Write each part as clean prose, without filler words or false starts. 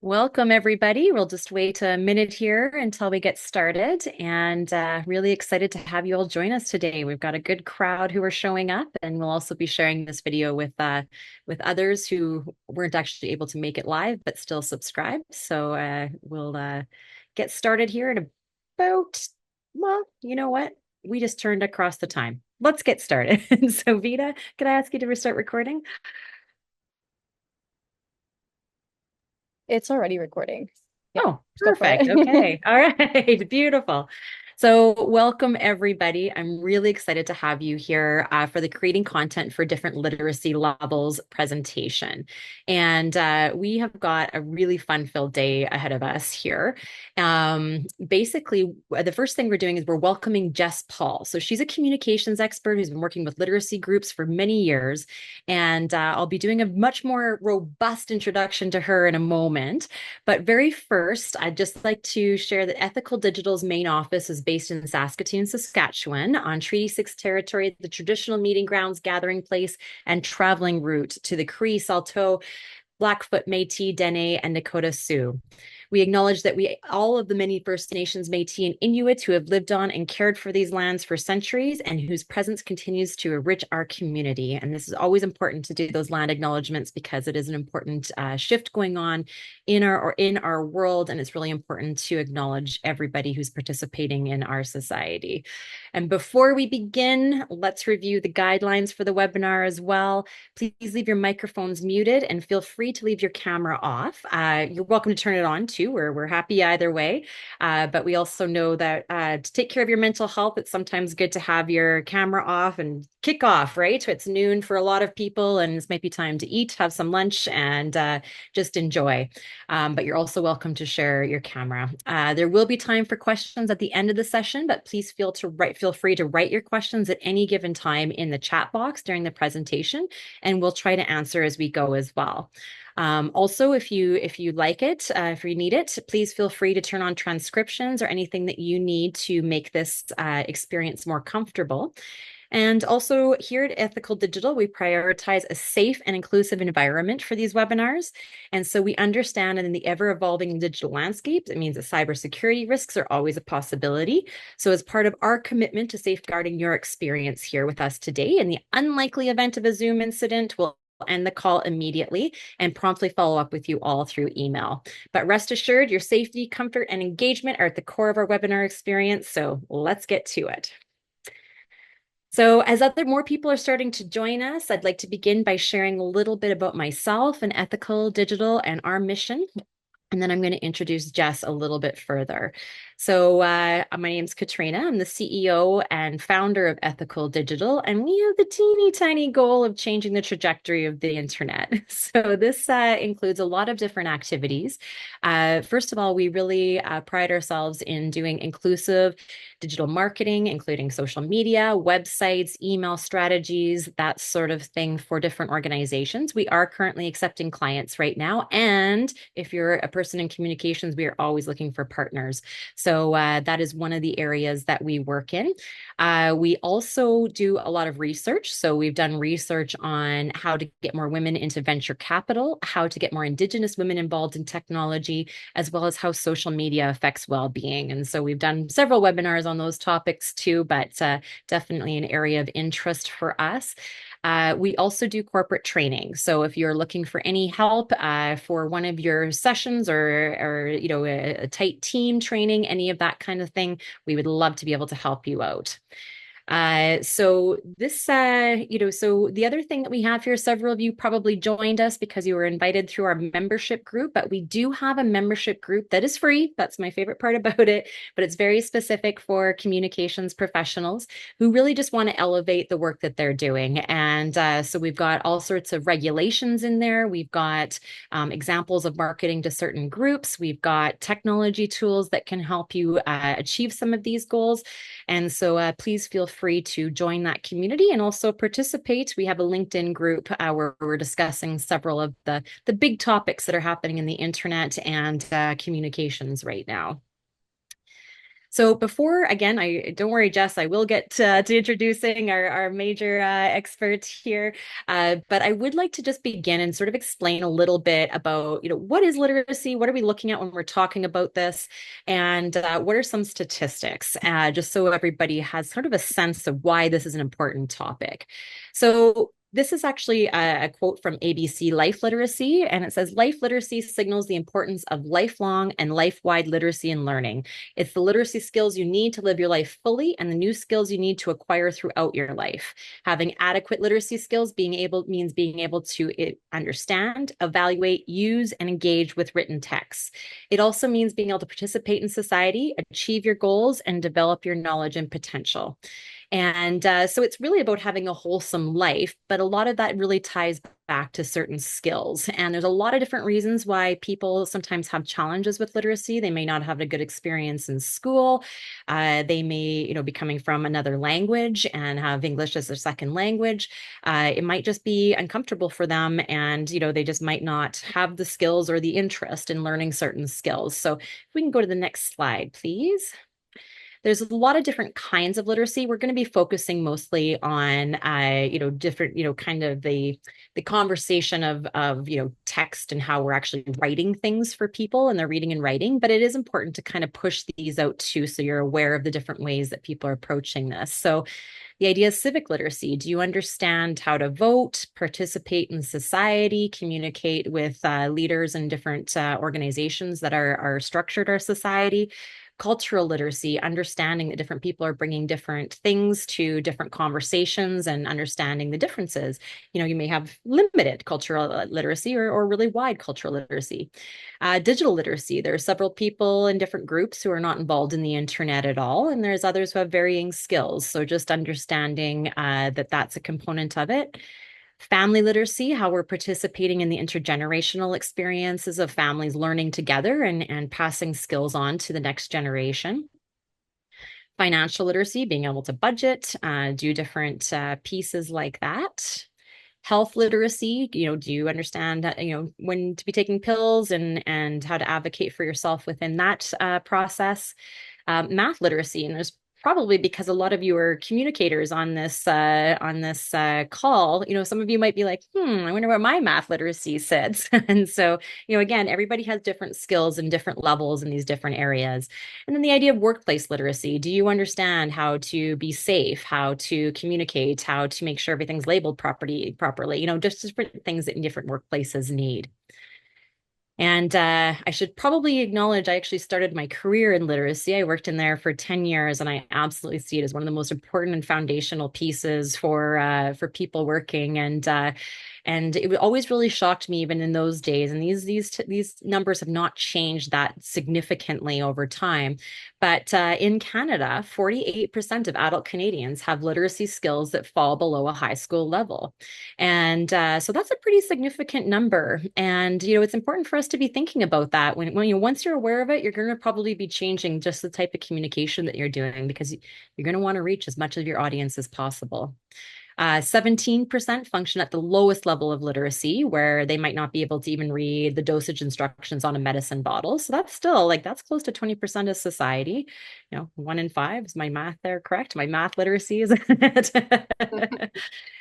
Welcome, everybody. We'll just wait a minute here until we get started, and really excited to have you all join us today. We've got a good crowd who are showing up, and we'll also be sharing this video with others who weren't actually able to make it live but still subscribe. So we'll get started here in about, well, you know what? We just turned across the time. Let's get started. So, Vita, could I ask you to restart recording? It's already recording. Yeah, Oh, go for perfect. it. Okay. All right. Beautiful. So, welcome everybody. I'm really excited to have you here for the Creating Content for Different Literacy Levels presentation. And we have got a really fun-filled day ahead of us here. Basically, the first thing we're doing is we're welcoming Jess Paul. So, she's a communications expert who's been working with literacy groups for many years. And I'll be doing a much more robust introduction to her in a moment. But very first, I'd just like to share that Ethical Digital's main office is based in Saskatoon, Saskatchewan, on Treaty 6 territory, the traditional meeting grounds, gathering place, and traveling route to the Cree, Saulteaux, Blackfoot, Métis, Dene, and Nakota Sioux. We acknowledge that we all of the many First Nations, Métis, and Inuit who have lived on and cared for these lands for centuries and whose presence continues to enrich our community. And this is always important to do those land acknowledgements because it is an important shift going on in our world, and it's really important to acknowledge everybody who's participating in our society. And before we begin, let's review the guidelines for the webinar as well. Please leave your microphones muted and feel free to leave your camera off. You're welcome to turn it on too. We're happy either way. But we also know that to take care of your mental health, it's sometimes good to have your camera off and kick off, right? It's noon for a lot of people, and this might be time to eat, have some lunch, and just enjoy. But you're also welcome to share your camera. There will be time for questions at the end of the session, but please feel free to write your questions at any given time in the chat box during the presentation, and we'll try to answer as we go as well. Also, if you like it, if you need it, please feel free to turn on transcriptions or anything that you need to make this experience more comfortable. And also here at Ethical Digital, we prioritize a safe and inclusive environment for these webinars. And so we understand that in the ever-evolving digital landscape, it means that cybersecurity risks are always a possibility. So as part of our commitment to safeguarding your experience here with us today, in the unlikely event of a Zoom incident, we'll end the call immediately and promptly follow up with you all through email. But rest assured, your safety, comfort, and engagement are at the core of our webinar experience. So let's get to it. So as more people are starting to join us, I'd like to begin by sharing a little bit about myself and Ethical Digital and our mission. And then I'm going to introduce Jess a little bit further. So, my name's Katrina. I'm the CEO and founder of Ethical Digital, and we have the teeny tiny goal of changing the trajectory of the internet. So, this includes a lot of different activities. First of all, we really pride ourselves in doing inclusive digital marketing, including social media, websites, email strategies, that sort of thing for different organizations. We are currently accepting clients right now. And if you're a person in communications, we are always looking for partners. So that is one of the areas that we work in. We also do a lot of research. So we've done research on how to get more women into venture capital, how to get more Indigenous women involved in technology, as well as how social media affects well-being. And so we've done several webinars on those topics too, but definitely an area of interest for us. We also do corporate training. So if you're looking for any help for one of your sessions or a tight team training, any of that kind of thing, we would love to be able to help you out. So the other thing that we have here, several of you probably joined us because you were invited through our membership group, but we do have a membership group that is free. That's my favorite part about it, but it's very specific for communications professionals who really just want to elevate the work that they're doing. And so we've got all sorts of regulations in there. We've got examples of marketing to certain groups. We've got technology tools that can help you achieve some of these goals. And so please feel free to join that community and also participate. We have a LinkedIn group where we're discussing several of the big topics that are happening in the internet and communications right now. So before, again, I don't worry, Jess, I will get to introducing our major expert here. But I would like to just begin and sort of explain a little bit about, what is literacy? What are we looking at when we're talking about this? And what are some statistics? Just so everybody has sort of a sense of why this is an important topic. So this is actually a quote from ABC Life Literacy, and it says, Life literacy signals the importance of lifelong and life-wide literacy and learning. It's the literacy skills you need to live your life fully and the new skills you need to acquire throughout your life. Having adequate literacy skills means being able to understand, evaluate, use, and engage with written texts. It also means being able to participate in society, achieve your goals, and develop your knowledge and potential. And so it's really about having a wholesome life, but a lot of that really ties back to certain skills. And there's a lot of different reasons why people sometimes have challenges with literacy. They may not have a good experience in school. They may, be coming from another language and have English as their second language. It might just be uncomfortable for them, and they just might not have the skills or the interest in learning certain skills. So if we can go to the next slide, please. There's a lot of different kinds of literacy. We're going to be focusing mostly on, different, kind of the conversation of text and how we're actually writing things for people and their reading and writing. But it is important to kind of push these out too, so you're aware of the different ways that people are approaching this. So the idea is civic literacy. Do you understand how to vote, participate in society, communicate with leaders and different organizations that are structured our society? Cultural literacy, understanding that different people are bringing different things to different conversations and understanding the differences. You may have limited cultural literacy or really wide cultural literacy. Digital literacy, there are several people in different groups who are not involved in the internet at all, and there's others who have varying skills. So just understanding that that's a component of it. Family literacy, how we're participating in the intergenerational experiences of families learning together and passing skills on to the next generation. Financial literacy, being able to budget, do different pieces like that. Health literacy, do you understand, when to be taking pills and how to advocate for yourself within that process? Math literacy, and there's probably because a lot of you are communicators on this call. Some of you might be like, I wonder what my math literacy sits. And so, again, everybody has different skills and different levels in these different areas. And then the idea of workplace literacy. Do you understand how to be safe, how to communicate, how to make sure everything's labeled properly, just different things that different workplaces need. And I should probably acknowledge I actually started my career in literacy. I worked in there for 10 years, and I absolutely see it as one of the most important and foundational pieces for people working. And it always really shocked me, even in those days. And these numbers have not changed that significantly over time. But in Canada, 48% of adult Canadians have literacy skills that fall below a high school level. And so that's a pretty significant number. And, it's important for us to be thinking about that. Once you're aware of it, you're going to probably be changing just the type of communication that you're doing, because you're going to want to reach as much of your audience as possible. 17% function at the lowest level of literacy, where they might not be able to even read the dosage instructions on a medicine bottle. So that's still that's close to 20% of society. 1 in 5, is my math there correct? My math literacy is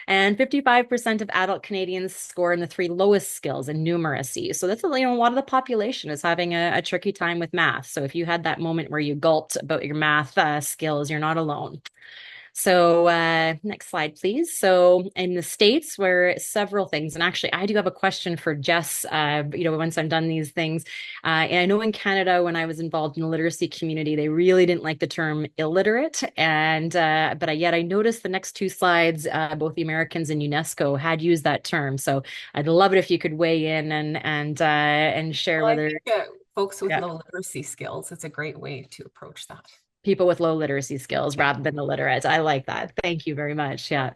And 55% of adult Canadians score in the 3 lowest skills in numeracy. So that's a lot of the population is having a tricky time with math. So if you had that moment where you gulped about your math skills, you're not alone. So next slide, please. So in the States, where several things, and actually I do have a question for Jess, once I'm done these things. And I know in Canada, when I was involved in the literacy community, they really didn't like the term illiterate. And but yet I noticed the next 2 slides, both the Americans and UNESCO had used that term. So I'd love it if you could weigh in and share Well, I whether think folks with low literacy skills, it's a great way to approach that. people with low literacy skills Yeah. rather than illiterate. I like that. Thank you very much. Yeah.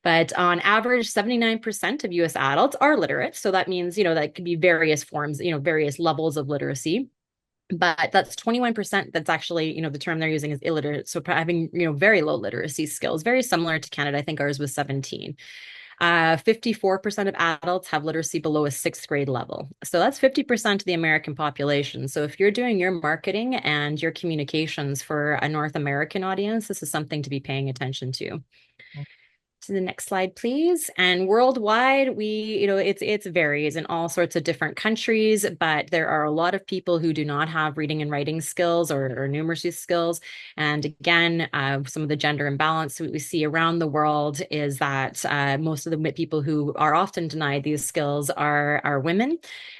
But on average, 79% of US adults are literate. So that means, that could be various forms, various levels of literacy. But that's 21% that's actually, the term they're using is illiterate. So having, very low literacy skills, very similar to Canada. I think ours was 17. 54% of adults have literacy below a sixth grade level. So that's 50% of the American population. So if you're doing your marketing and your communications for a North American audience, this is something to be paying attention to. To the next slide, please. And worldwide, it's varies in all sorts of different countries, but there are a lot of people who do not have reading and writing skills or numeracy skills. And again, some of the gender imbalance we see around the world is that most of the people who are often denied these skills are women.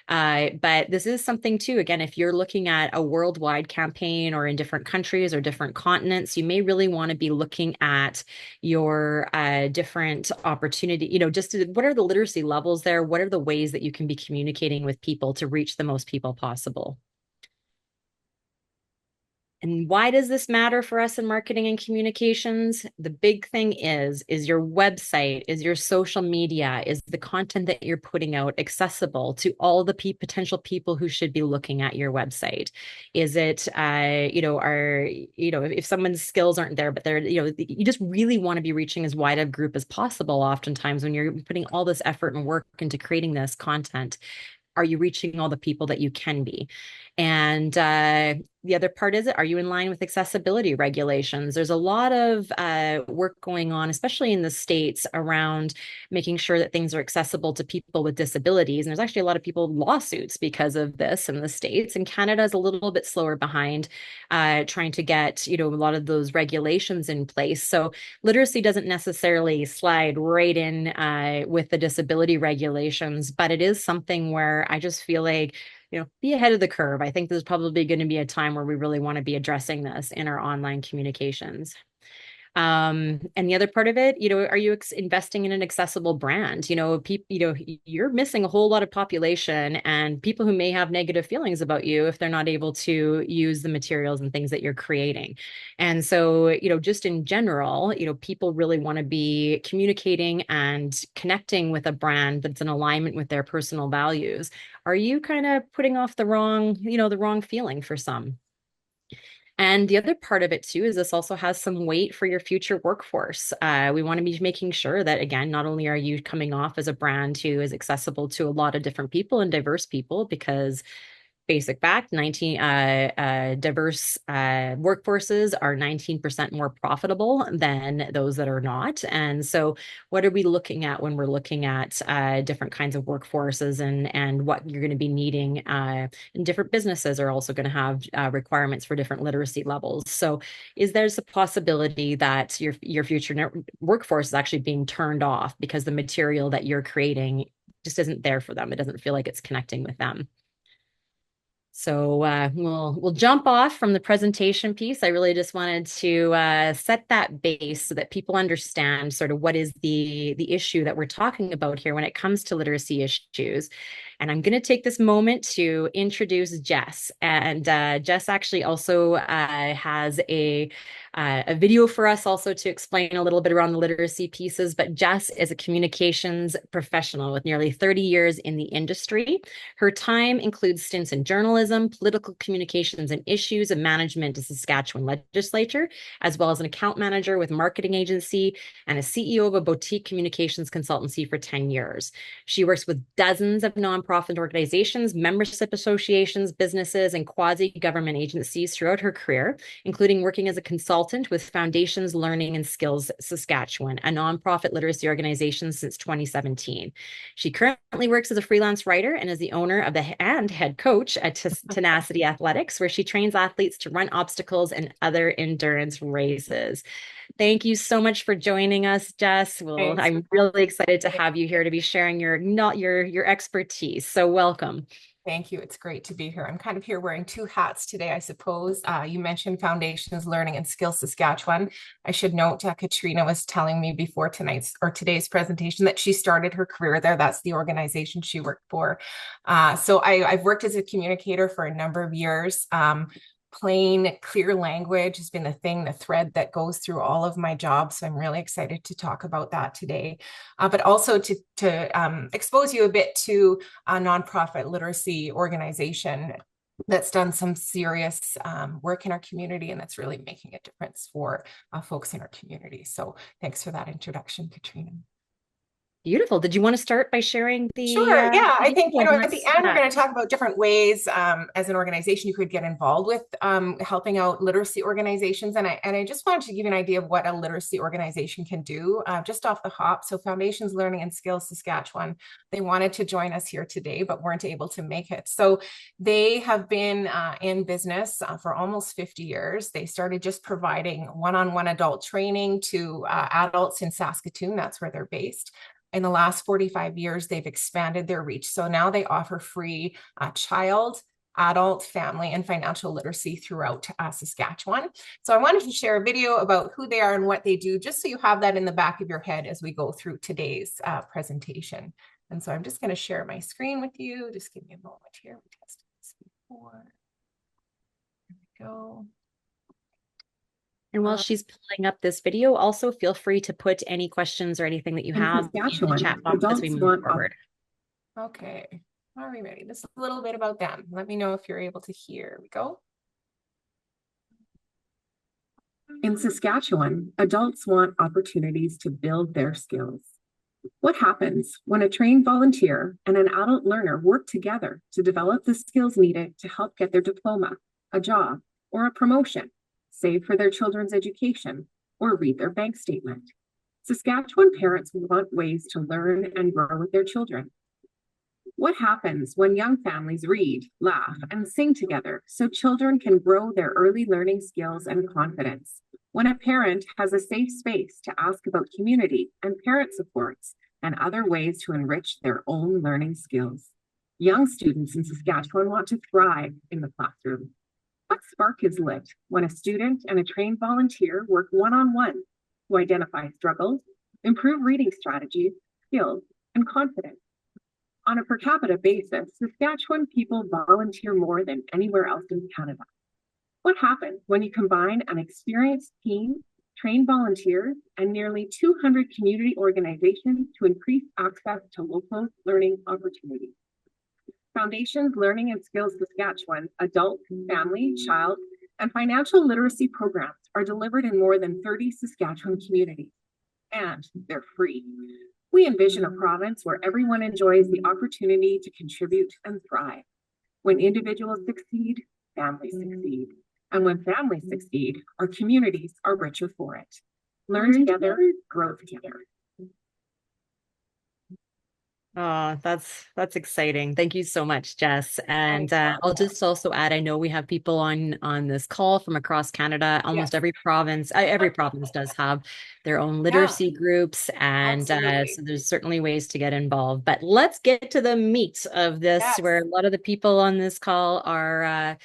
But this is something too, again, if you're looking at a worldwide campaign or in different countries or different continents, you may really want to be looking at your different opportunity, just what are the literacy levels there? What are the ways that you can be communicating with people to reach the most people possible? And why does this matter for us in marketing and communications? The big thing is your website, is your social media, is the content that you're putting out accessible to all the potential people who should be looking at your website? Is it, if someone's skills aren't there, but they're, you just really want to be reaching as wide a group as possible. Oftentimes when you're putting all this effort and work into creating this content, are you reaching all the people that you can be? And the other part is, are you in line with accessibility regulations? There's a lot of work going on, especially in the States, around making sure that things are accessible to people with disabilities. And there's actually a lot of people lawsuits because of this in the States. And Canada is a little bit slower behind trying to get, a lot of those regulations in place. So literacy doesn't necessarily slide right in with the disability regulations, but it is something where I just feel like, be ahead of the curve. I think there's probably going to be a time where we really want to be addressing this in our online communications. And the other part of it, are you investing in an accessible brand? You're missing a whole lot of population and people who may have negative feelings about you if they're not able to use the materials and things that you're creating. And so, just in general, people really want to be communicating and connecting with a brand that's in alignment with their personal values. Are you kind of putting off the wrong feeling for some? And the other part of it too is this also has some weight for your future workforce. We want to be making sure that, again, not only are you coming off as a brand who is accessible to a lot of different people and diverse people, because basic fact, 19 diverse workforces are 19% more profitable than those that are not. And so what are we looking at when we're looking at different kinds of workforces and what you're going to be needing? And different businesses are also going to have requirements for different literacy levels. So is there's a possibility that your future workforce is actually being turned off because the material that you're creating just isn't there for them? It doesn't feel like it's connecting with them. So we'll jump off from the presentation piece. I really just wanted to set that base so that people understand sort of what is the issue that we're talking about here when it comes to literacy issues. And I'm going to take this moment to introduce Jess. And Jess actually also has a video for us also to explain a little bit around the literacy pieces. But Jess is a communications professional with nearly 30 years in the industry. Her time includes stints in journalism, political communications and issues, and management in Saskatchewan legislature, as well as an account manager with marketing agency and a CEO of a boutique communications consultancy for 10 years. She works with dozens of nonprofit organizations, membership associations, businesses, and quasi-government agencies throughout her career, including working as a consultant with Foundations Learning and Skills Saskatchewan, a nonprofit literacy organization since 2017. She currently works as a freelance writer and is the owner of and head coach at Tenacity Athletics, where she trains athletes to run obstacles and other endurance races. Thank you so much for joining us, Jess. Well, I'm really excited to have you here to be sharing your expertise. So welcome. Thank you. It's great to be here. I'm kind of here wearing two hats today, I suppose. You mentioned Foundations Learning and Skills Saskatchewan. I should note Katrina was telling me before today's presentation that she started her career there. That's the organization she worked for. So I've worked as a communicator for a number of years. Plain, clear language has been the thread that goes through all of my jobs. So I'm really excited to talk about that today, but also to expose you a bit to a nonprofit literacy organization that's done some serious work in our community and that's really making a difference for folks in our community. So thanks for that introduction, Katrina. Beautiful. Did you want to start by sharing Sure. Yeah. I think, video and at the let's end, we're going to talk about different ways as an organization you could get involved with helping out literacy organizations. And I just wanted to give you an idea of what a literacy organization can do just off the hop. So Foundations Learning and Skills Saskatchewan, they wanted to join us here today, but weren't able to make it. So they have been in business for almost 50 years. They started just providing one-on-one adult training to adults in Saskatoon. That's where they're based. In the last 45 years, they've expanded their reach. So now they offer free child, adult, family, and financial literacy throughout Saskatchewan. So I wanted to share a video about who they are and what they do, just so you have that in the back of your head as we go through today's presentation. And so I'm just going to share my screen with you. Just give me a moment here. We tested this before. There we go. And while she's pulling up this video, also feel free to put any questions or anything that you have in the chat box as we move forward. Okay. Are we ready? Just a little bit about them. Let me know if you're able to hear. Here we go. In Saskatchewan, adults want opportunities to build their skills. What happens when a trained volunteer and an adult learner work together to develop the skills needed to help get their diploma, a job, or a promotion, save for their children's education, or read their bank statement? Saskatchewan parents want ways to learn and grow with their children. What happens when young families read, laugh, and sing together so children can grow their early learning skills and confidence? When a parent has a safe space to ask about community and parent supports and other ways to enrich their own learning skills? Young students in Saskatchewan want to thrive in the classroom. What spark is lit when a student and a trained volunteer work one-on-one to identify struggles, improve reading strategies, skills, and confidence? On a per capita basis, Saskatchewan people volunteer more than anywhere else in Canada. What happens when you combine an experienced team, trained volunteers, and nearly 200 community organizations to increase access to local learning opportunities? Foundations Learning and Skills Saskatchewan adult, family, child, and financial literacy programs are delivered in more than 30 Saskatchewan communities, and they're free. We envision a province where everyone enjoys the opportunity to contribute and thrive. When individuals succeed, families succeed. And when families succeed, our communities are richer for it. Learn together, grow together. Oh, that's exciting. Thank you so much, Jess. And I'll just also add, I know we have people on this call from across Canada. Almost every province does have their own literacy groups, and so there's certainly ways to get involved. But let's get to the meat of this, where a lot of the people on this call are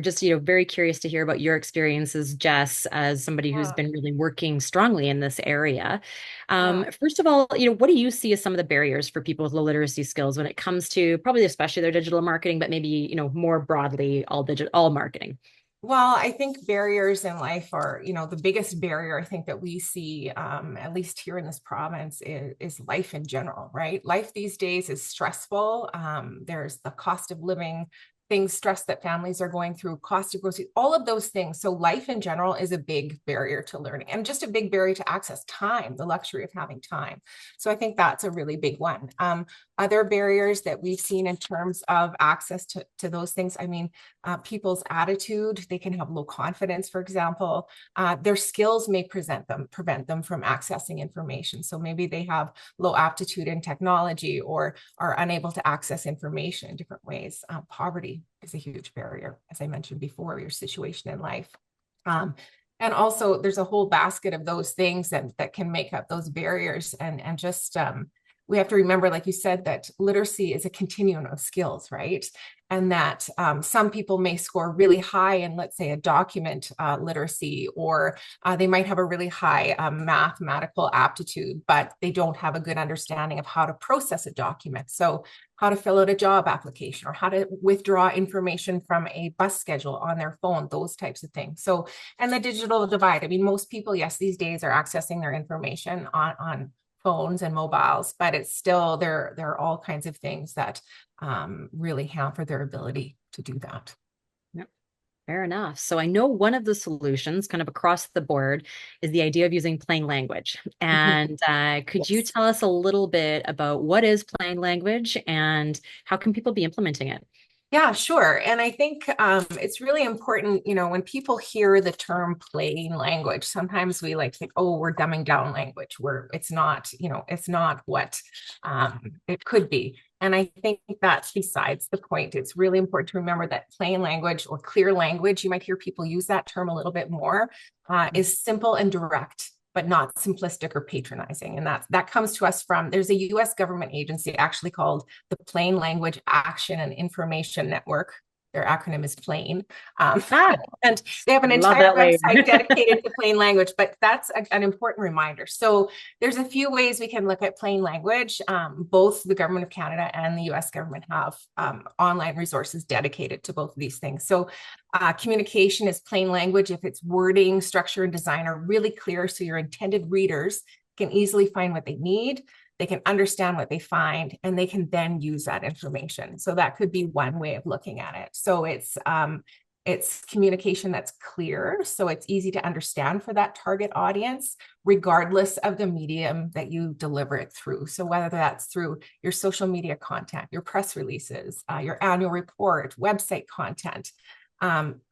just, very curious to hear about your experiences, Jess, as somebody who's been really working strongly in this area. First of all, what do you see as some of the barriers for people with low literacy skills when it comes to probably especially their digital marketing, but maybe, more broadly, all marketing? Well, I think barriers in life are, the biggest barrier I think that we see, at least here in this province, is life in general, right? Life these days is stressful. There's the cost of living, things, stress that families are going through, cost of groceries, all of those things. So life in general is a big barrier to learning, and just a big barrier to access time, the luxury of having time. So I think that's a really big one. Other barriers that we've seen in terms of access to those things, people's attitude, they can have low confidence, for example. Their skills may prevent them from accessing information. So maybe they have low aptitude in technology or are unable to access information in different ways. Poverty is a huge barrier, as I mentioned before, your situation in life. And also there's a whole basket of those things that can make up those barriers. And just we have to remember, like you said, that literacy is a continuum of skills, right? And that some people may score really high in, let's say, a document literacy, or they might have a really high mathematical aptitude, but they don't have a good understanding of how to process a document. So how to fill out a job application, or how to withdraw information from a bus schedule on their phone, those types of things. So, and the digital divide. Most people, yes, these days are accessing their information on phones and mobiles, but it's still, there are all kinds of things that really hamper their ability to do that. Yep. Fair enough. So I know one of the solutions, kind of across the board, is the idea of using plain language. And could you Yes. tell us a little bit about what is plain language and how can people be implementing it? Yeah, sure. And I think it's really important, when people hear the term plain language, sometimes we like think, oh, we're dumbing down language, where it's not what it could be. And I think that's besides the point. It's really important to remember that plain language or clear language, you might hear people use that term a little bit more, is simple and direct, but not simplistic or patronizing. And that comes to us from, there's a US government agency actually called the Plain Language Action and Information Network. Their acronym is PLAIN. Ah, and they have an love entire that name. website dedicated to plain language, but that's an important reminder. So there's a few ways we can look at plain language. Both the Government of Canada and the US government have online resources dedicated to both of these things. So communication is plain language if its wording, structure, and design are really clear so your intended readers can easily find what they need, they can understand what they find, and they can then use that information. So that could be one way of looking at it. So it's communication that's clear, so it's easy to understand for that target audience, regardless of the medium that you deliver it through. So whether that's through your social media content, your press releases, your annual report, website content,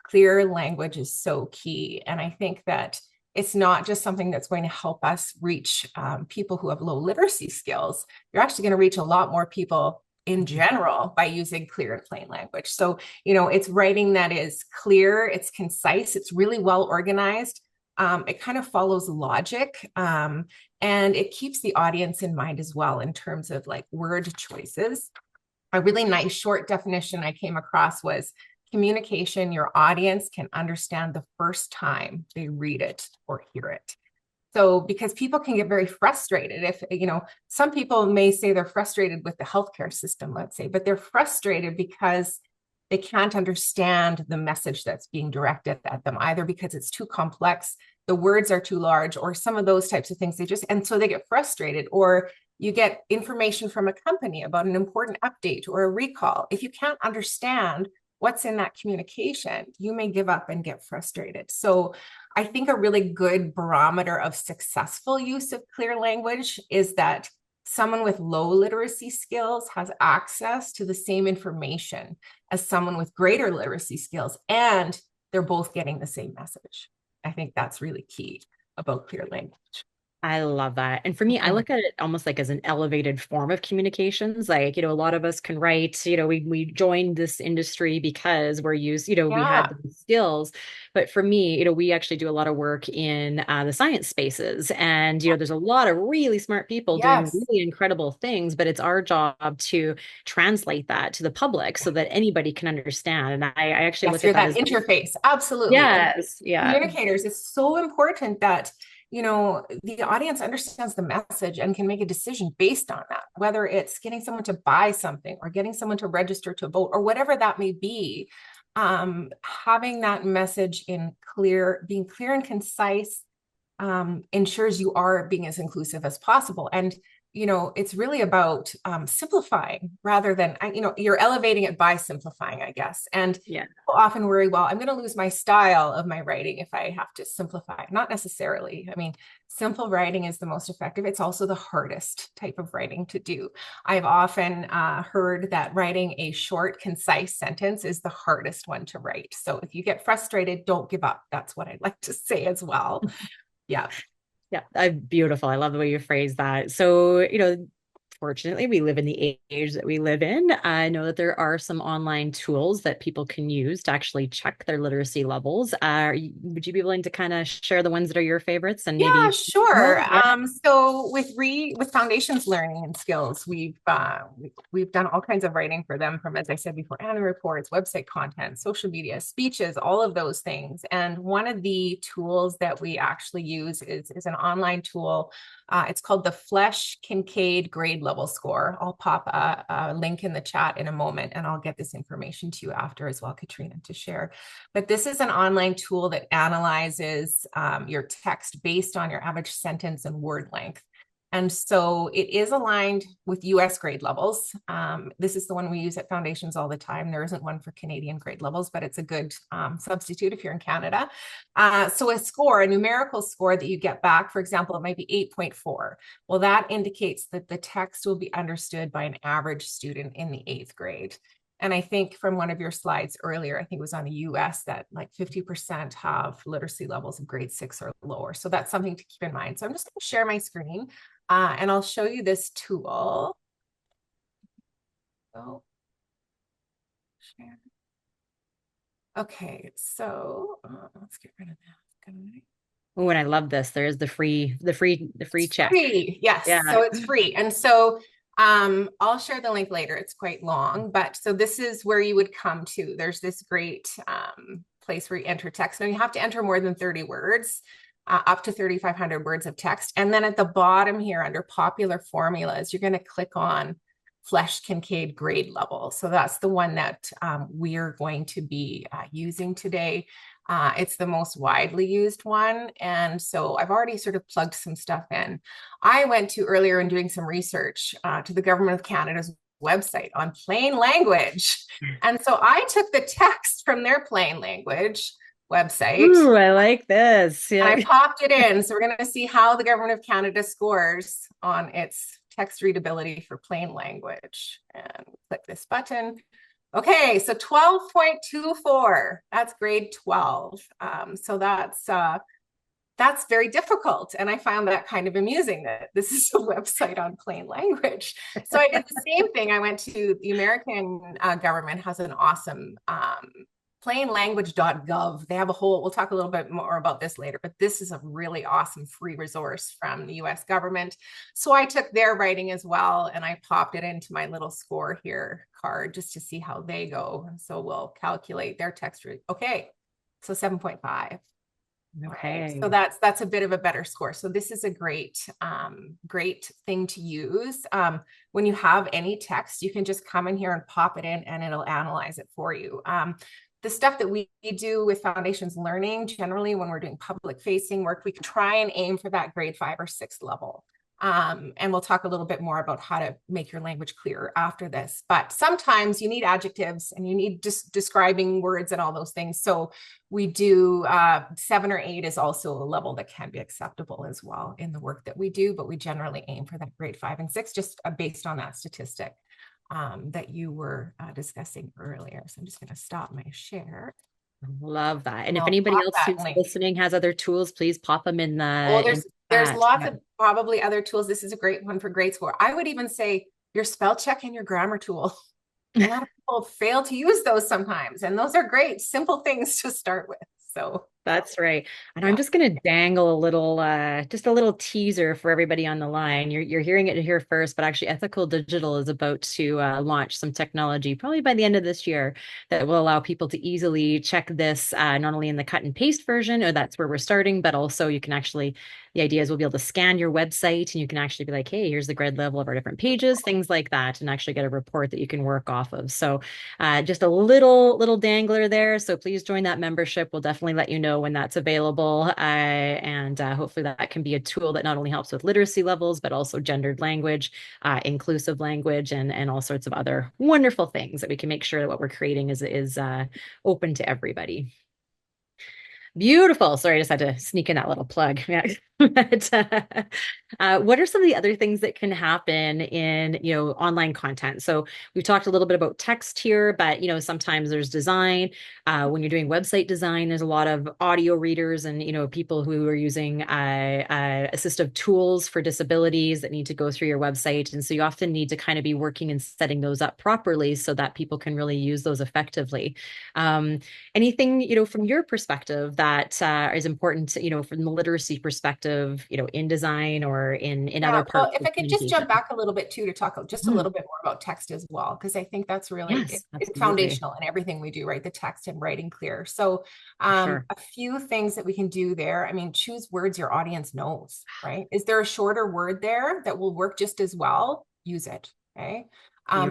clear language is so key. And I think that it's not just something that's going to help us reach people who have low literacy skills. You're actually going to reach a lot more people in general by using clear and plain language. So, it's writing that is clear, it's concise, it's really well organized. It kind of follows logic, and it keeps the audience in mind as well in terms of like word choices. A really nice short definition I came across was communication your audience can understand the first time they read it or hear it. So, because people can get very frustrated if, some people may say they're frustrated with the healthcare system, let's say, but they're frustrated because they can't understand the message that's being directed at them, either because it's too complex, the words are too large, or some of those types of things. And so they get frustrated, or you get information from a company about an important update or a recall. If you can't understand what's in that communication, you may give up and get frustrated. So I think a really good barometer of successful use of clear language is that someone with low literacy skills has access to the same information as someone with greater literacy skills, and they're both getting the same message. I think that's really key about clear language. I love that. And for me, I look at it almost like as an elevated form of communications. Like, a lot of us can write, we joined this industry because we're used, we had Yeah. the skills. But for me, we actually do a lot of work in the science spaces. And, there's a lot of really smart people doing Yes. really incredible things, but it's our job to translate that to the public so that anybody can understand. And I actually Yes, look at you're that that as, interface. Absolutely. And yes, yeah. communicators, it's so important that the audience understands the message and can make a decision based on that, whether it's getting someone to buy something or getting someone to register to vote or whatever that may be. Having that message being clear and concise, ensures you are being as inclusive as possible. And it's really about simplifying rather than, you're elevating it by simplifying, I guess. And Yeah. people often worry, well, I'm going to lose my style of my writing if I have to simplify. Not necessarily. I mean, simple writing is the most effective. It's also the hardest type of writing to do. I've often heard that writing a short, concise sentence is the hardest one to write. So if you get frustrated, don't give up. That's what I'd like to say as well. Yeah. Yeah, beautiful. I love the way you phrase that. So, fortunately, we live in the age that we live in. I know that there are some online tools that people can use to actually check their literacy levels. Would you be willing to kind of share the ones that are your favorites and Yeah, maybe? sure. Yeah. So with Foundations Learning and Skills, we've done all kinds of writing for them, from, as I said before, annual reports, website content, social media, speeches, all of those things. And one of the tools that we actually use is an online tool. It's called the Flesch Kincaid Grade Level Score. I'll pop a link in the chat in a moment, and I'll get this information to you after as well, Katrina, to share. But this is an online tool that analyzes your text based on your average sentence and word length. And so it is aligned with US grade levels. This is the one we use at Foundations all the time. There isn't one for Canadian grade levels, but it's a good substitute if you're in Canada. So a score, a numerical score that you get back, for example, it might be 8.4. Well, that indicates that the text will be understood by an average student in the 8th grade. And I think from one of your slides earlier, I think it was on the US, that like 50% have literacy levels of grade 6 or lower. So that's something to keep in mind. So I'm just going to share my screen and I'll show you this tool. So, share. Okay, so let's get rid of that. Oh, and I love this. There's the free check. Free, yes. Yeah. So it's free. And so I'll share the link later. It's quite long, but so this is where you would come to. There's this great place where you enter text. Now you have to enter more than 30 words, up to 3,500 words of text. And then at the bottom here under popular formulas, you're going to click on Flesch Kincaid grade level. So that's the one that we're going to be using today. It's the most widely used one. And so I've already sort of plugged some stuff in. I went to earlier in doing some research to the Government of Canada's website on plain language. And so I took the text from their plain language website. Ooh, I like this. Yeah. And I popped it in. So we're going to see how the Government of Canada scores on its text readability for plain language. And click this button. Okay, so 12.24, that's grade 12. So that's very difficult. And I found that kind of amusing that this is a website on plain language. So I did the same thing. I went to the American government has an awesome plainlanguage.gov. They have a whole, we'll talk a little bit more about this later, but this is a really awesome free resource from the US government. So I took their writing as well, and I popped it into my little score here card just to see how they go. And so we'll calculate their text read. Okay, so 7.5. Okay. Right. So that's a bit of a better score. So this is a great thing to use. When you have any text, you can just come in here and pop it in and it'll analyze it for you. The stuff that we do with Foundations Learning, generally when we're doing public facing work, we can try and aim for that grade 5 or 6 level. And we'll talk a little bit more about how to make your language clearer after this. But sometimes you need adjectives and you need just describing words and all those things. So we do 7 or 8 is also a level that can be acceptable as well in the work that we do, but we generally aim for that grade 5 and 6, just based on that statistic that you were discussing earlier. So I'm just going to stop my share. Love that. And if anybody else who's listening has other tools, please pop them in the. Well, there's lots of probably other tools. This is a great one for grade score. I would even say your spell check and your grammar tool. A lot of people fail to use those sometimes, and those are great, simple things to start with. So that's right. And I'm just going to dangle a little, just a little teaser for everybody on the line. You're hearing it here first, but actually Ethical Digital is about to launch some technology probably by the end of this year that will allow people to easily check this, not only in the cut and paste version, or that's where we're starting, but also you can actually, the idea is we'll be able to scan your website and you can actually be like, hey, here's the grade level of our different pages, things like that, and actually get a report that you can work off of. So just a little dangler there. So please join that membership. We'll definitely let you know when that's available. And hopefully that can be a tool that not only helps with literacy levels, but also gendered language, inclusive language, and all sorts of other wonderful things that we can make sure that what we're creating is open to everybody. Beautiful. Sorry, I just had to sneak in that little plug. Yeah. But what are some of the other things that can happen in, online content? So we've talked a little bit about text here, but, sometimes there's design. When you're doing website design, there's a lot of audio readers and, people who are using assistive tools for disabilities that need to go through your website. And so you often need to kind of be working and setting those up properly so that people can really use those effectively. Anything, from your perspective that is important, from the literacy perspective, in design or in other parts. Well, if I could just jump back a little bit too to talk just a little bit more about text as well, because I think that's really it's foundational in everything we do, right? The text and writing clear. So a few things that we can do there. I mean, choose words your audience knows, right? Is there a shorter word there that will work just as well? Use it, okay?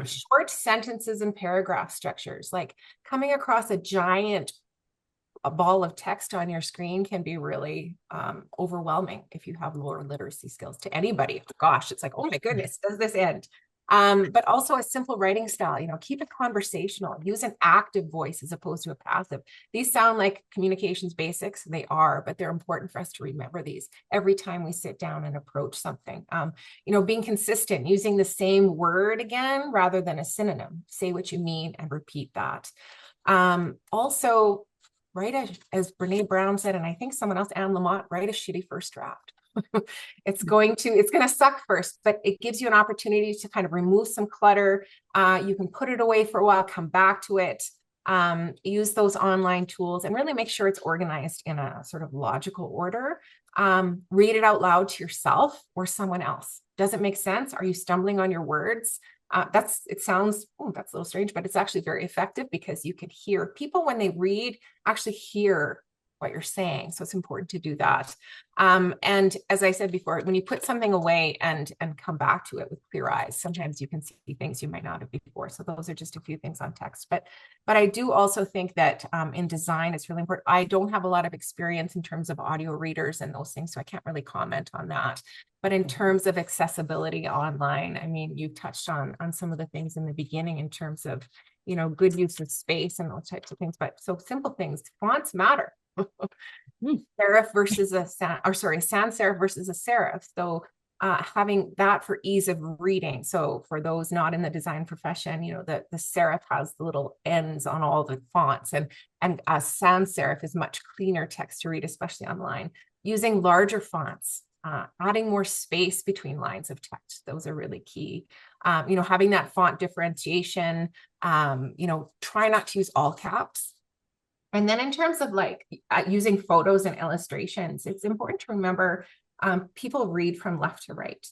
Short sentences and paragraph structures, like coming across a giant a ball of text on your screen can be really overwhelming if you have lower literacy skills to anybody. Gosh, it's like, oh my goodness, does this end? But also a simple writing style, keep it conversational, use an active voice as opposed to a passive. These sound like communications basics, they are, but they're important for us to remember these every time we sit down and approach something. Being consistent, using the same word again, rather than a synonym, say what you mean and repeat that. Also, as Brene Brown said, and I think someone else, Anne Lamott, write a shitty first draft. It's going to suck first, but it gives you an opportunity to kind of remove some clutter. You can put it away for a while, come back to it, use those online tools, and really make sure it's organized in a sort of logical order. Read it out loud to yourself or someone else. Does it make sense? Are you stumbling on your words? That's a little strange, but it's actually very effective because you can hear people when they read, actually hear what you're saying. So it's important to do that. And as I said before, when you put something away and come back to it with clear eyes, sometimes you can see things you might not have before. So those are just a few things on text. But I do also think that in design, it's really important. I don't have a lot of experience in terms of audio readers and those things, so I can't really comment on that. But in terms of accessibility online, I mean, you touched on some of the things in the beginning in terms of, good use of space and those types of things. But so simple things, fonts matter. Serif versus sans serif versus a serif. So having that for ease of reading. So for those not in the design profession, the serif has the little ends on all the fonts, and sans serif is much cleaner text to read, especially online. Using larger fonts, adding more space between lines of text. Those are really key. Having that font differentiation, try not to use all caps. And then in terms of using photos and illustrations, it's important to remember people read from left to right.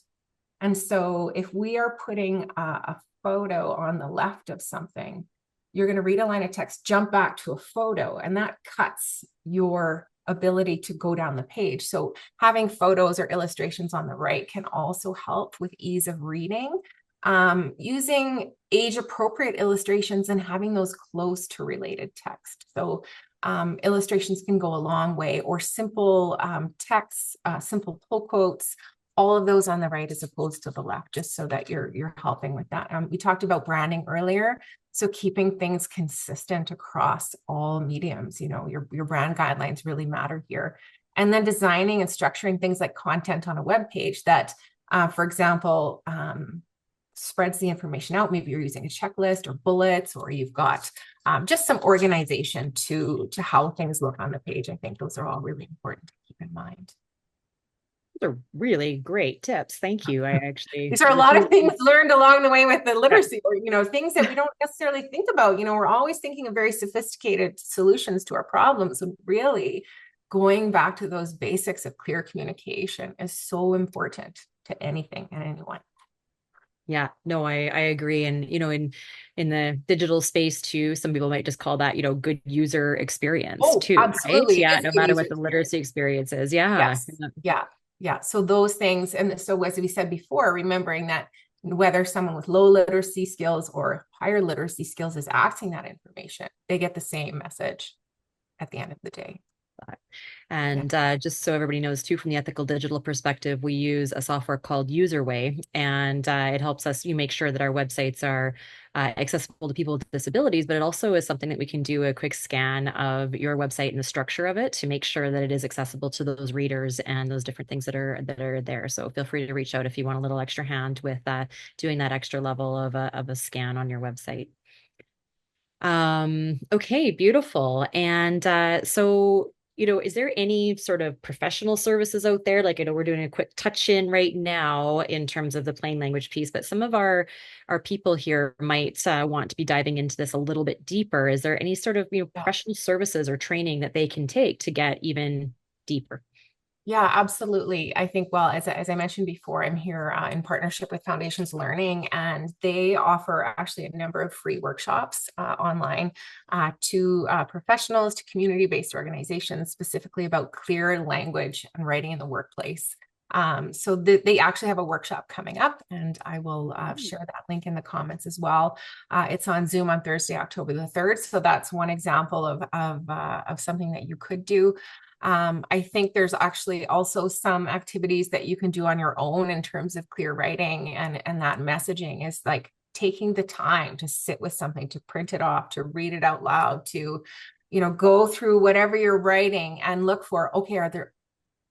And so if we are putting a photo on the left of something, you're going to read a line of text, jump back to a photo, and that cuts your ability to go down the page. So having photos or illustrations on the right can also help with ease of reading. Using age-appropriate illustrations and having those close to related text. So illustrations can go a long way, or simple texts, simple pull quotes, all of those on the right as opposed to the left, just so that you're helping with that. We talked about branding earlier, so keeping things consistent across all mediums. Your brand guidelines really matter here. And then designing and structuring things like content on a web page that, for example, spreads the information out. Maybe you're using a checklist or bullets, or you've got just some organization to how things look on the page. I think those are all really important to keep in mind. Those are really great tips. Thank you. These are a lot of things learned along the way with the literacy, or things that we don't necessarily think about. We're always thinking of very sophisticated solutions to our problems, and really going back to those basics of clear communication is so important to anything and anyone. Yeah, no, I agree. And, in the digital space too, some people might just call that, good user experience too. Absolutely. Right? Yeah, no matter what the literacy experience is. Yeah. Yes. Yeah. So those things. And so as we said before, remembering that whether someone with low literacy skills or higher literacy skills is accessing that information, they get the same message at the end of the day. And just so everybody knows too, from the ethical digital perspective, we use a software called Userway, and it helps us make sure that our websites are accessible to people with disabilities, but it also is something that we can do a quick scan of your website and the structure of it to make sure that it is accessible to those readers and those different things that are there. So feel free to reach out if you want a little extra hand with doing that extra level of a scan on your website. Okay, beautiful. And so is there any sort of professional services out there? Like, I know we're doing a quick touch in right now in terms of the plain language piece, but some of our people here might want to be diving into this a little bit deeper. Is there any sort of professional services or training that they can take to get even deeper? Yeah, absolutely. I think, well, as I mentioned before, I'm here in partnership with Foundations Learning, and they offer actually a number of free workshops online to professionals, to community-based organizations, specifically about clear language and writing in the workplace. So they actually have a workshop coming up, and I will share that link in the comments as well. It's on Zoom on Thursday, October the 3rd. So that's one example of something that you could do. I think there's actually also some activities that you can do on your own in terms of clear writing, and that messaging is like taking the time to sit with something, to print it off, to read it out loud, to, you know, go through whatever you're writing and look for, okay,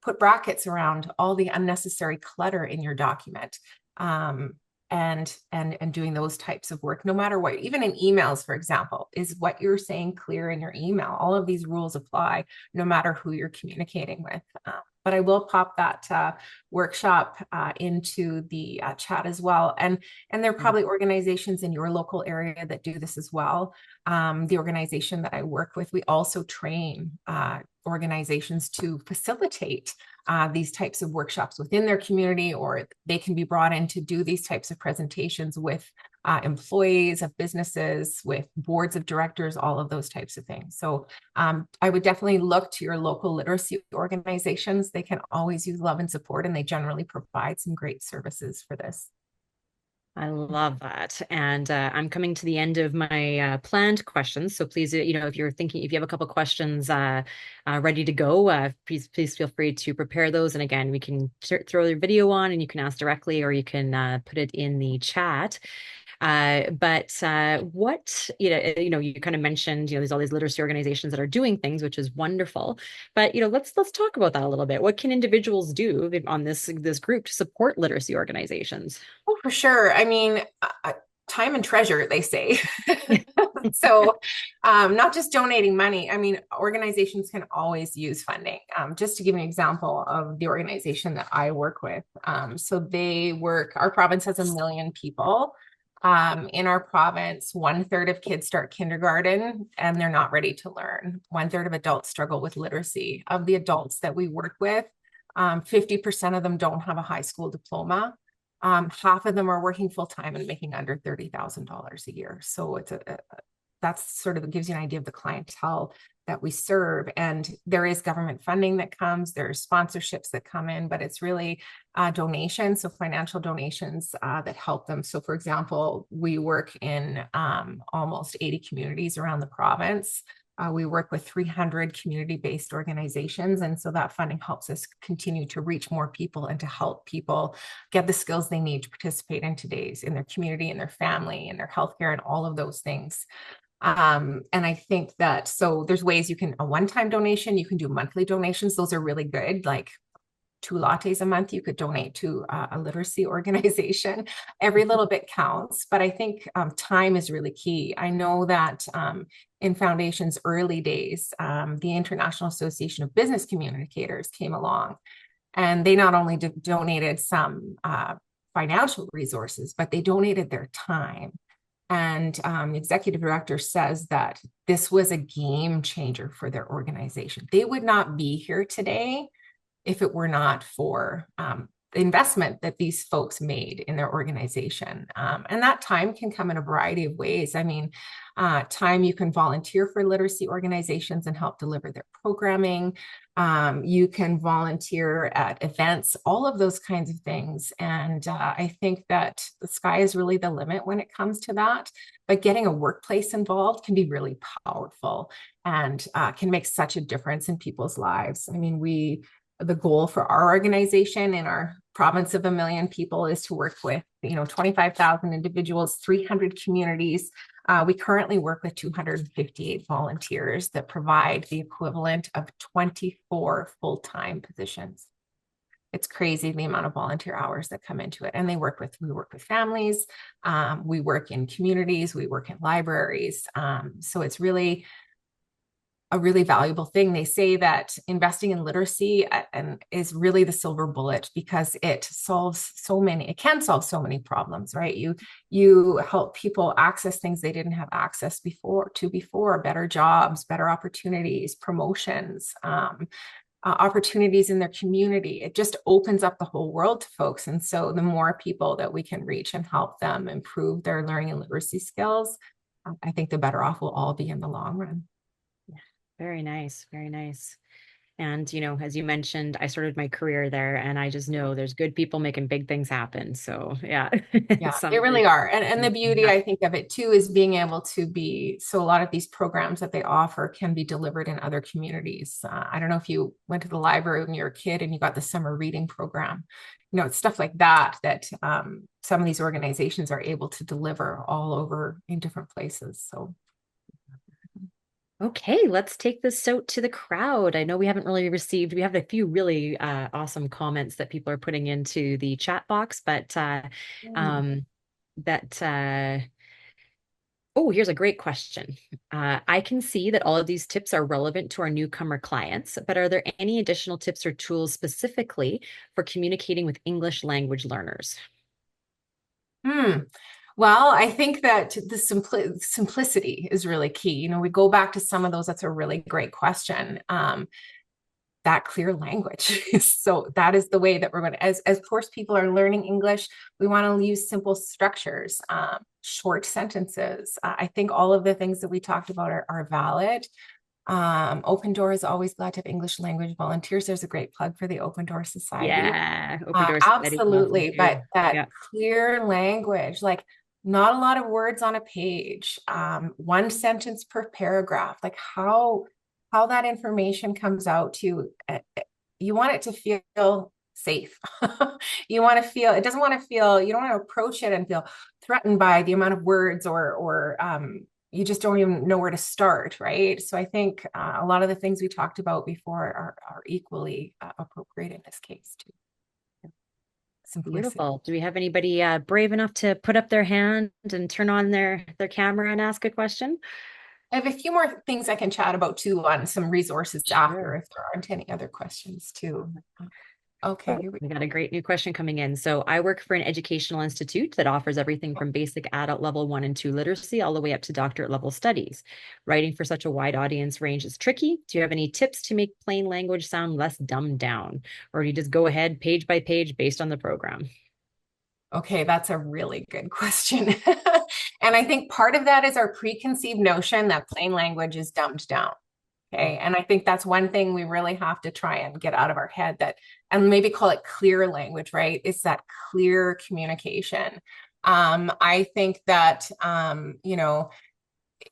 put brackets around all the unnecessary clutter in your document. And doing those types of work, no matter what, even in emails, for example, is what you're saying clear in your email? All of these rules apply no matter who you're communicating with. But I will pop that workshop into the chat as well. And there are probably organizations in your local area that do this as well. The organization that I work with, we also train organizations to facilitate these types of workshops within their community, or they can be brought in to do these types of presentations with employees of businesses, with boards of directors, all of those types of things. So I would definitely look to your local literacy organizations. They can always use love and support, and they generally provide some great services for this. I love that. And I'm coming to the end of my planned questions. So please, if you're thinking, if you have a couple questions ready to go, please feel free to prepare those. And again, we can throw the video on and you can ask directly, or you can put it in the chat. But what, you kind of mentioned, there's all these literacy organizations that are doing things, which is wonderful. But, let's talk about that a little bit. What can individuals do on this group to support literacy organizations? Oh, for sure. I mean, time and treasure, they say. So not just donating money. I mean, organizations can always use funding. Just to give an example of the organization that I work with. So our province has 1 million people. In our province, 1/3 of kids start kindergarten and they're not ready to learn. 1/3 of adults struggle with literacy. Of the adults that we work with, 50% of them don't have a high school diploma. Half of them are working full time and making under $30,000 a year. So that's sort of gives you an idea of the clientele that we serve. And there is government funding that comes, there's sponsorships that come in, but it's really donations, so financial donations that help them. So for example, we work in almost 80 communities around the province. We work with 300 community-based organizations. And so that funding helps us continue to reach more people and to help people get the skills they need to participate in their community, in their family, in their healthcare, and all of those things. And I think that, so there's ways you can, a one-time donation, you can do monthly donations. Those are really good, like 2 lattes a month you could donate to a literacy organization. Every little bit counts, but I think time is really key. I know that in Foundation's early days, the International Association of Business Communicators came along, and they not only donated some financial resources, but they donated their time. And the executive director says that this was a game changer for their organization. They would not be here today if it were not for the investment that these folks made in their organization. And that time can come in a variety of ways. I mean, time you can volunteer for literacy organizations and help deliver their programming. You can volunteer at events, all of those kinds of things. And I think that the sky is really the limit when it comes to that. But getting a workplace involved can be really powerful and can make such a difference in people's lives. I mean, the goal for our organization in our province of 1 million people is to work with, 25,000 individuals, 300 communities. We currently work with 258 volunteers that provide the equivalent of 24 full-time positions. It's crazy the amount of volunteer hours that come into it. And we work with families, we work in communities, we work in libraries. So it's really a really valuable thing. They say that investing in literacy is really the silver bullet because it can solve so many problems, right? You help people access things they didn't have access before, better jobs, better opportunities, promotions, opportunities in their community. It just opens up the whole world to folks. And so the more people that we can reach and help them improve their learning and literacy skills, I think the better off we'll all be in the long run. Very nice. Very nice. And, as you mentioned, I started my career there, and I just know there's good people making big things happen. So yeah, Yeah, they some really are. And the beauty, yeah. I think, of it too is being able to be, so a lot of these programs that they offer can be delivered in other communities. I don't know if you went to the library when you were a kid and you got the summer reading program. It's stuff like that some of these organizations are able to deliver all over in different places. So Okay, let's take this out to the crowd. I know we we have a few really awesome comments that people are putting into the chat box, but um, that oh, here's a great question. I can see that all of these tips are relevant to our newcomer clients, but are there any additional tips or tools specifically for communicating with English language learners? Well, I think that the simplicity is really key. We go back to some of those. That's a really great question. That clear language. So that is the way that we're going to, as course people are learning English, we want to use simple structures, short sentences. I think all of the things that we talked about are valid. Open Door is always glad to have English language volunteers. There's a great plug for the Open Door Society. Yeah, Open Door Society. Absolutely. But that Yeah. clear language, like not a lot of words on a page, one sentence per paragraph, like how that information comes out to you want it to feel safe. You want to feel, it doesn't want to feel, you don't want to approach it and feel threatened by the amount of words or you just don't even know where to start, right? So I think a lot of the things we talked about before are equally appropriate in this case too. Simplicity. Beautiful. Do we have anybody brave enough to put up their hand and turn on their camera and ask a question? I have a few more things I can chat about too on some resources after if there aren't any other questions too. Okay, here we got a great new question coming in. So I work for an educational institute that offers everything from basic adult level 1 and 2 literacy all the way up to doctorate level studies. Writing for such a wide audience range is tricky. Do you have any tips to make plain language sound less dumbed down? Or do you just go ahead page by page based on the program? Okay, that's a really good question. And I think part of that is our preconceived notion that plain language is dumbed down. Okay. And I think that's one thing we really have to try and get out of our head, that, and maybe call it clear language, right? It's that clear communication. I think that,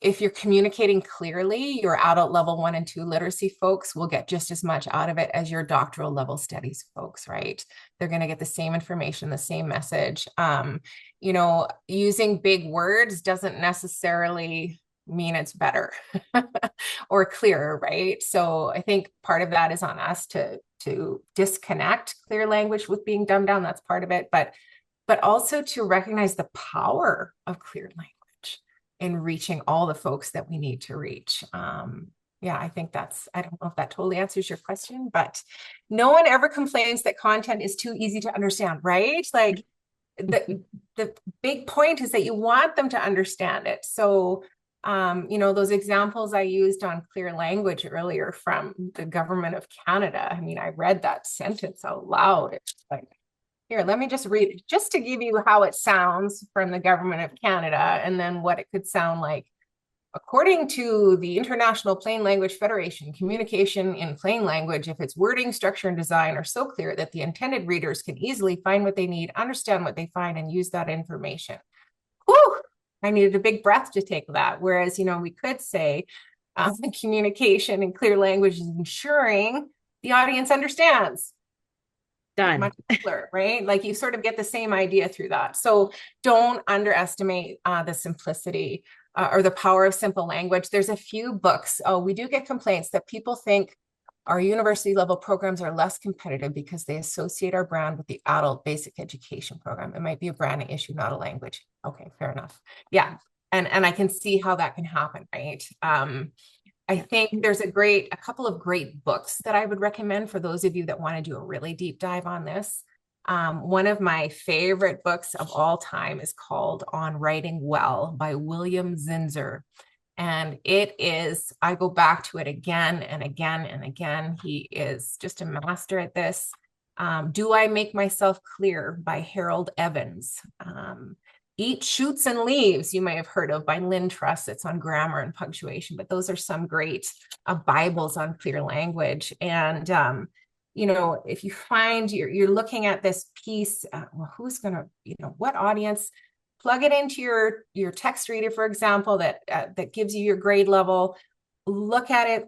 if you're communicating clearly, your adult level 1 and 2 literacy folks will get just as much out of it as your doctoral level studies folks, right? They're going to get the same information, the same message. Using big words doesn't necessarily mean it's better or clearer, right? So I think part of that is on us to disconnect clear language with being dumbed down. That's part of it, but also to recognize the power of clear language in reaching all the folks that we need to reach. Yeah, I think I don't know if that totally answers your question, but no one ever complains that content is too easy to understand, right? Like the big point is that you want them to understand it. So those examples I used on clear language earlier from the government of Canada. I mean, I read that sentence out loud. It's like, here, let me just read it just to give you how it sounds from the government of Canada and then what it could sound like. According to the International Plain Language Federation, communication in plain language, if its wording, structure, and design are so clear that the intended readers can easily find what they need, understand what they find, and use that information. Whew! I needed a big breath to take that. Whereas, we could say communication in clear language is ensuring the audience understands. Done. Much clearer, right? Like you sort of get the same idea through that. So don't underestimate the simplicity or the power of simple language. There's a few books. Oh, we do get complaints that people think our university level programs are less competitive because they associate our brand with the adult basic education program. It might be a branding issue, not a language. Okay, fair enough. Yeah. And I can see how that can happen, right? I think there's a couple of great books that I would recommend for those of you that want to do a really deep dive on this. One of my favorite books of all time is called On Writing Well by William Zinsser. And I go back to it again and again and again. He is just a master at this. Do I Make Myself Clear by Harold Evans. Eat Shoots and Leaves, you may have heard of, by Lynn Truss. It's on grammar and punctuation, but those are some great Bibles on clear language. And if you find you're looking at this piece, well, who's going to, what audience? Plug it into your text reader, for example, that gives you your grade level. Look at it,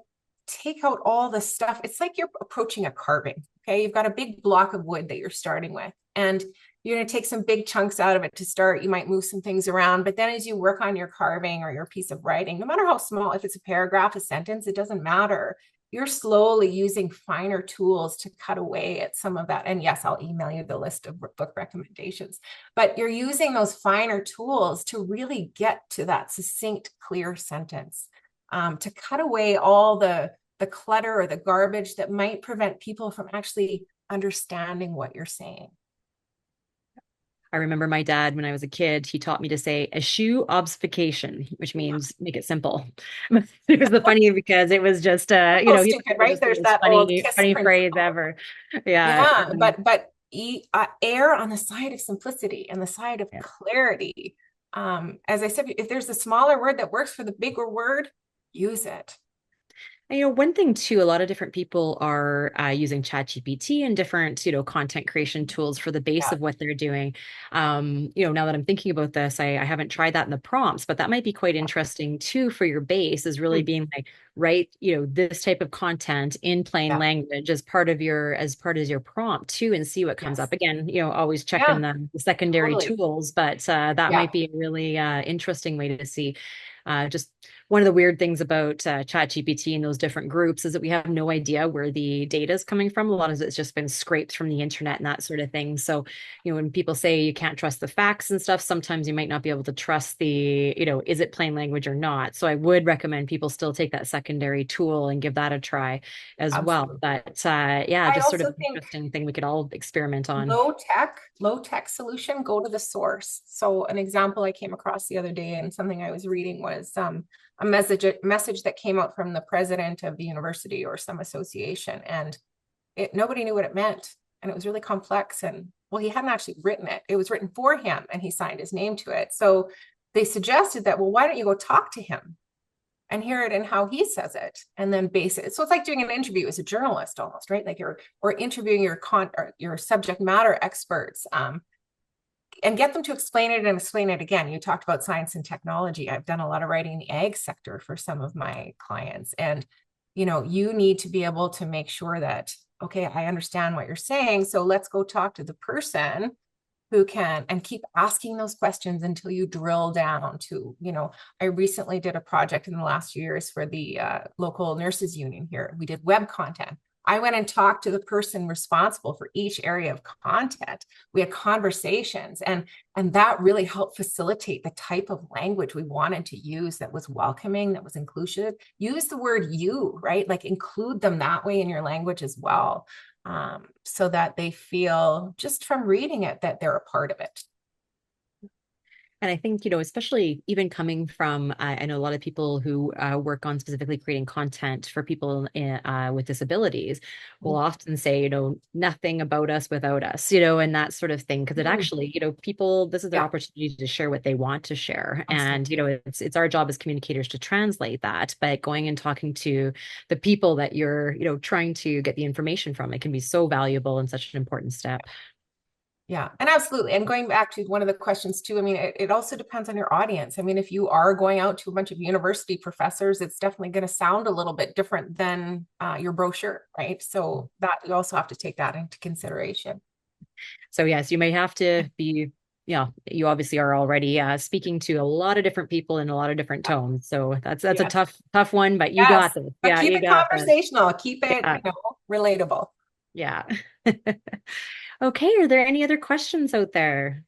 take out all the stuff. It's like you're approaching a carving. Okay, you've got a big block of wood that you're starting with, and you're going to take some big chunks out of it to start. You might move some things around, but then as you work on your carving or your piece of writing, no matter how small, if it's a paragraph, a sentence, it doesn't matter. You're slowly using finer tools to cut away at some of that. And yes, I'll email you the list of book recommendations, but you're using those finer tools to really get to that succinct, clear sentence, to cut away all the clutter or the garbage that might prevent people from actually understanding what you're saying. I remember my dad, when I was a kid, he taught me to say eschew obfuscation, which means make it simple. It was the funny because it was just, stupid, right? There's that old funny phrase ever. Yeah. But err on the side of simplicity and the side of clarity. As I said, if there's a smaller word that works for the bigger word, use it. And, one thing too, a lot of different people are using ChatGPT and different, content creation tools for the base of what they're doing. Now that I'm thinking about this, I haven't tried that in the prompts, but that might be quite interesting too for your base, is really being like, write, this type of content in plain language as part of your prompt too, and see what comes up. Again, always checking the secondary tools, but that might be a really interesting way to see. Just one of the weird things about ChatGPT and those different groups is that we have no idea where the data is coming from. A lot of it's just been scraped from the internet and that sort of thing. So, when people say you can't trust the facts and stuff, sometimes you might not be able to trust the, is it plain language or not? So I would recommend people still take that secondary tool and give that a try as well. But just sort of an interesting thing we could all experiment on. Low tech solution, go to the source. So an example I came across the other day and something I was reading was a message that came out from the president of the university or some association, and nobody knew what it meant, and it was really complex, and well, he hadn't actually written it. It was written for him and he signed his name to it. So they suggested that, well, why don't you go talk to him and hear it and how he says it, and then base it. So it's like doing an interview as a journalist almost, right? Like or interviewing your subject matter experts, and get them to explain it and explain it again. You talked about science and technology. I've done a lot of writing in the ag sector for some of my clients. And, you need to be able to make sure that, okay, I understand what you're saying. So let's go talk to the person who can, and keep asking those questions until you drill down to, I recently did a project in the last few years for the local nurses union here. We did web content. I went and talked to the person responsible for each area of content. We had conversations, and that really helped facilitate the type of language we wanted to use that was welcoming, that was inclusive. Use the word you, right? Like include them that way in your language as well, so that they feel just from reading it that they're a part of it. And I think, especially even coming from, I know a lot of people who work on specifically creating content for people with disabilities will often say, nothing about us without us, and that sort of thing. Because it actually, people, this is their opportunity to share what they want to share. Absolutely. And, it's our job as communicators to translate that. But going and talking to the people that you're, trying to get the information from, it can be so valuable and such an important step. Yeah, and absolutely. And going back to one of the questions too, I mean, it also depends on your audience. I mean, if you are going out to a bunch of university professors, it's definitely going to sound a little bit different than your brochure, right? So that you also have to take that into consideration. So yes, you may have to be, you obviously are already speaking to a lot of different people in a lot of different tones. So that's a tough one, but you got this. But keep it conversational, keep it relatable. Yeah. Okay, are there any other questions out there?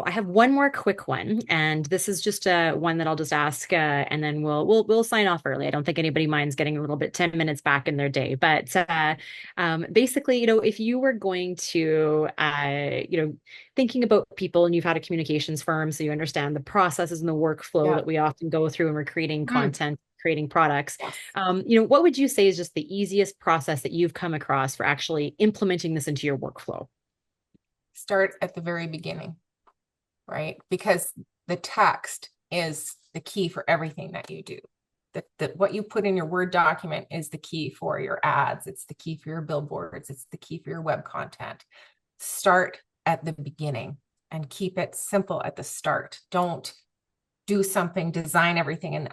I have one more quick one, and this is just one that I'll just ask, and then we'll sign off early. I don't think anybody minds getting a little bit 10 minutes back in their day, but basically, if you were going to, thinking about people, and you've had a communications firm, so you understand the processes and the workflow that we often go through when we're creating content, creating products. What would you say is just the easiest process that you've come across for actually implementing this into your workflow? start at the very beginning, right? Because the text is the key for everything that you do. What you put in your Word document is the key for your ads. It's the key for your billboards. It's the key for your web content. Start at the beginning and keep it simple at the start. Don't do something, design everything, and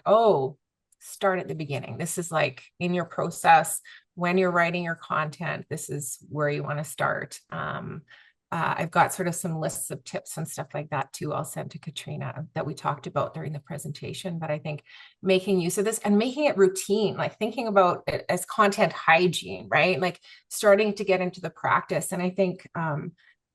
start at the beginning. This is like in your process when you're writing your content. This is where you want to start. I've got sort of some lists of tips and stuff like that too. I'll send to Katrina that we talked about during the presentation. But I think making use of this and making it routine, like thinking about it as content hygiene, right? Like starting to get into the practice. And I think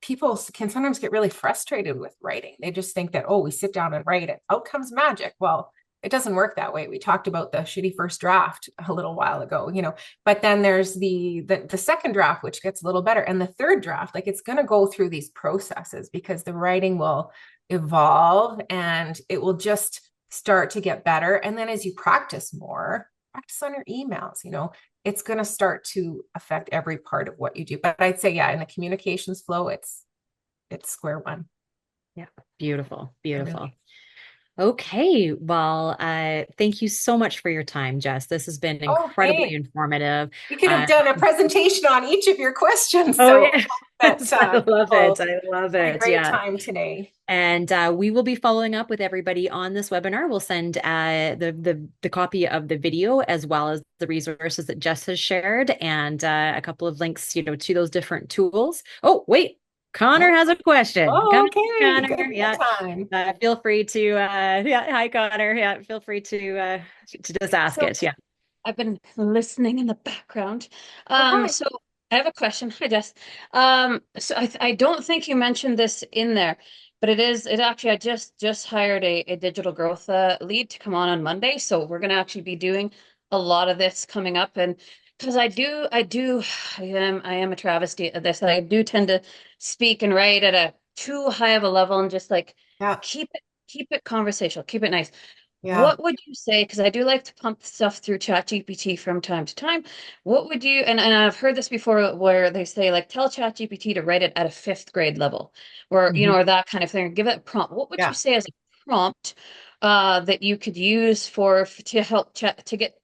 people can sometimes get really frustrated with writing. They just think that, we sit down and write it, out comes magic. Well, it doesn't work that way. We talked about the shitty first draft a little while ago, but then there's the second draft, which gets a little better. And the third draft, like it's going to go through these processes because the writing will evolve and it will just start to get better. And then as you practice more, practice on your emails, it's going to start to affect every part of what you do. But I'd say, in the communications flow, it's square one. Yeah. Beautiful. Beautiful. Really. Okay. Well, thank you so much for your time, Jess. This has been incredibly informative. We could have done a presentation on each of your questions. I love it. I love it. Great time today. And we will be following up with everybody on this webinar. We'll send the copy of the video as well as the resources that Jess has shared and a couple of links, to those different tools. Oh, wait. Connor has a question. Okay. Connor. Yeah. Feel free to hi Connor. Yeah, feel free to just ask it. Yeah. I've been listening in the background. So I have a question. Hi, Jess. So I don't think you mentioned this in there, but I just hired a digital growth lead to come on Monday. So we're going to actually be doing a lot of this coming up. And because I am a travesty at this. I do tend to speak and write at a too high of a level and just keep it conversational, keep it nice. Yeah. What would you say? Because I do like to pump stuff through ChatGPT from time to time. What would you, and I've heard this before where they say tell ChatGPT to write it at a 5th grade level or, or that kind of thing, give it a prompt. What would you say as a prompt that you could use to help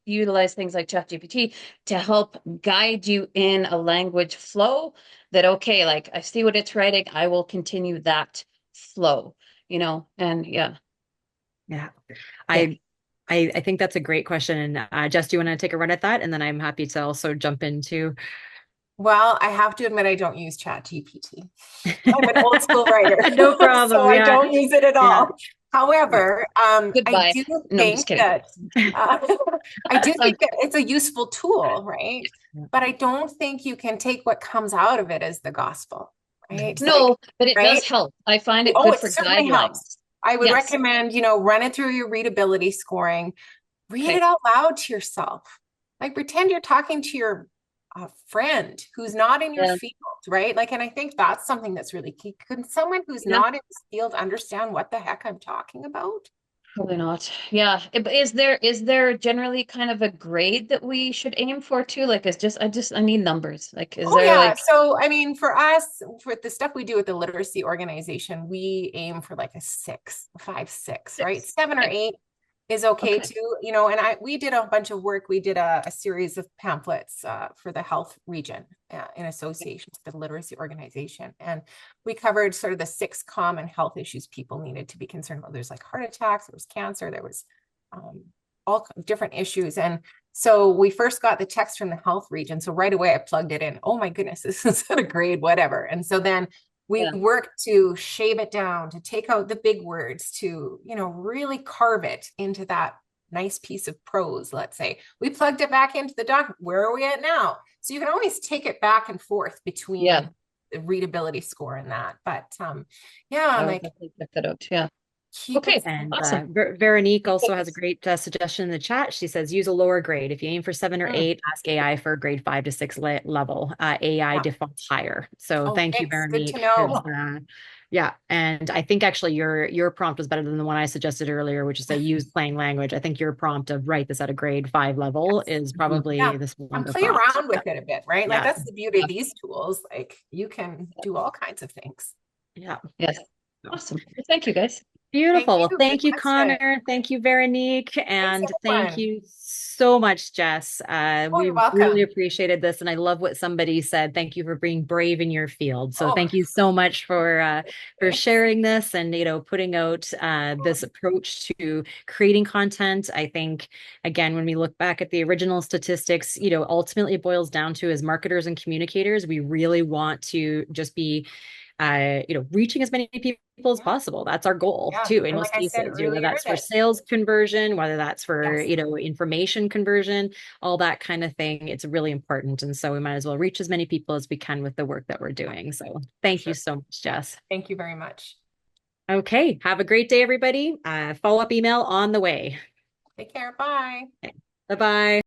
utilize things like ChatGPT to help guide you in a language flow that, I see what it's writing, I will continue that flow, and yeah. I think that's a great question. And Jess, do you want to take a run at that? And then I'm happy to also jump into. Well, I have to admit, I don't use ChatGPT. I'm an old school writer. No problem. So I don't use it at all. However, I do think that it's a useful tool, right? But I don't think you can take what comes out of it as the gospel, right? No, but it does help. I find it good for guidelines. Helps. I would recommend, run it through your readability scoring, read it out loud to yourself. Pretend you're talking to your friend who's not in your field, right? And I think that's something that's really key. Can someone who's not in this field understand what the heck I'm talking about? Probably not. Yeah. Is there generally kind of a grade that we should aim for too? I need numbers. So, I mean, for us, for the stuff we do with the literacy organization, we aim for a 6, 5, 6, right? 7 or 8 is okay too, and we did a bunch of work. We did a series of pamphlets for the health region in association with the literacy organization. And we covered sort of the 6 common health issues people needed to be concerned about. There's heart attacks, there was cancer, there was all different issues. And so we first got the text from the health region. So right away I plugged it in. Oh my goodness, this is at a grade, whatever. And so then we worked to shave it down, to take out the big words, to, really carve it into that nice piece of prose, let's say. We plugged it back into the document. Where are we at now? So you can always take it back and forth between the readability score and that. But check that out. Yeah. Okay. And awesome. Veronique also has a great suggestion in the chat. She says, use a lower grade. If you aim for 7 or 8, ask AI for a grade 5 to 6 level. AI defaults higher. So thank you, Veronique. Good to know. Yeah. And I think actually your prompt was better than the one I suggested earlier, which is say use plain language. I think your prompt of write this at a grade 5 level Yes. is Mhm. probably Yeah. the And smarter play prompt. around with it a bit, right? Like Yeah. that's the beauty of these tools. Like you can do all kinds of things. Yeah. Yes. So, Awesome. Well, thank you, guys. Thank beautiful. Well, you. Good thank you, question. Connor. Thank you, Veronique. Thanks, And thank everyone. you so much, Jess. Oh, you're We really welcome. appreciated this. And I love what somebody said. Thank you for being brave in your field. So Oh, thank you so much for thanks. sharing this and, putting out this approach to creating content. I think, again, when we look back at the original statistics, ultimately it boils down to as marketers and communicators, we really want to just be reaching as many people as Yeah. possible. That's our goal Yeah. too, in And like most I said cases, whether earlier, that's for that sales conversion, whether that's for, yes, information conversion, all that kind of thing. It's really important. And so we might as well reach as many people as we can with the work that we're doing. So thank you sure. so much, Jess. Thank you very much. Okay. Have a great day, everybody. Follow-up email on the way. Take care. Bye. Bye-bye.